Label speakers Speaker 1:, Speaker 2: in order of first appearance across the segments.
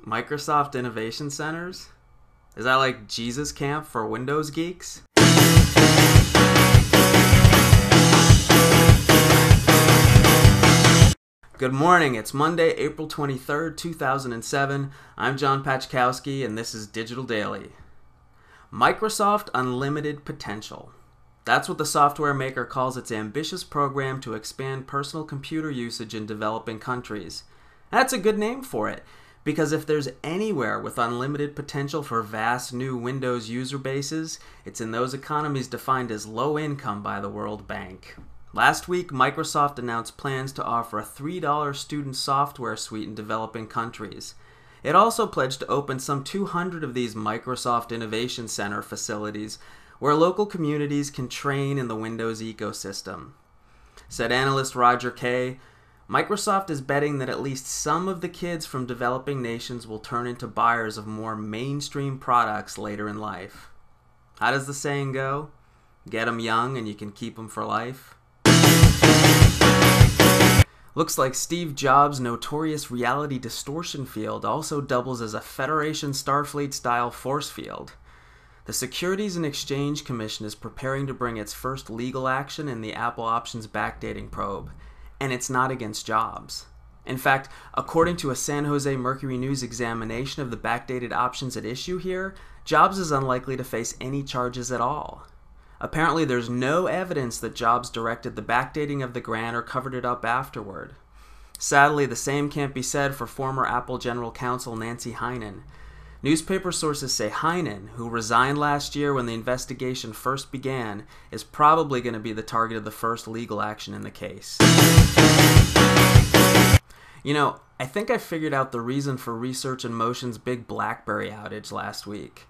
Speaker 1: Microsoft Innovation Centers? Is that like Jesus Camp for Windows geeks? Good morning, it's Monday, April 23rd, 2007. I'm John Pachkowski, and this is Digital Daily. Microsoft Unlimited Potential. That's what the software maker calls its ambitious program to expand personal computer usage in developing countries. That's a good name for it, because if there's anywhere with unlimited potential for vast new Windows user bases, it's in those economies defined as low income by the World Bank. Last week, Microsoft announced plans to offer a $3 student software suite in developing countries. It also pledged to open some 200 of these Microsoft Innovation Center facilities where local communities can train in the Windows ecosystem. Said analyst Roger Kay, Microsoft is betting that at least some of the kids from developing nations will turn into buyers of more mainstream products later in life. How does the saying go? Get 'em young and you can keep 'em for life. Looks like Steve Jobs' notorious reality distortion field also doubles as a Federation Starfleet-style force field. The Securities and Exchange Commission is preparing to bring its first legal action in the Apple Options backdating probe, and it's not against Jobs. In fact, according to a San Jose Mercury News examination of the backdated options at issue here, Jobs is unlikely to face any charges at all. Apparently, there's no evidence that Jobs directed the backdating of the grant or covered it up afterward. Sadly, the same can't be said for former Apple General Counsel Nancy Hynen. Newspaper sources say Hynen, who resigned last year when the investigation first began, is probably going to be the target of the first legal action in the case. You know, I think I figured out the reason for Research in Motion's big BlackBerry outage last week.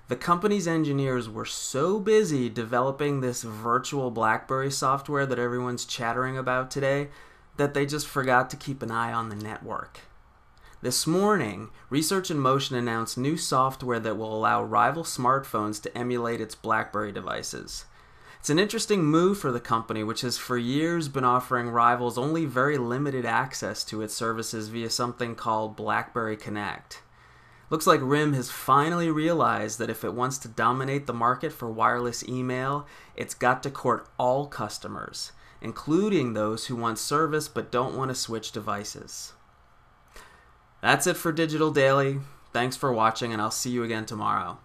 Speaker 1: The company's engineers were so busy developing this virtual BlackBerry software that everyone's chattering about today that they just forgot to keep an eye on the network. This morning, Research in Motion announced new software that will allow rival smartphones to emulate its BlackBerry devices. It's an interesting move for the company, which has for years been offering rivals only very limited access to its services via something called BlackBerry Connect. Looks like RIM has finally realized that if it wants to dominate the market for wireless email, it's got to court all customers, including those who want service but don't want to switch devices. That's it for Digital Daily. Thanks for watching, and I'll see you again tomorrow.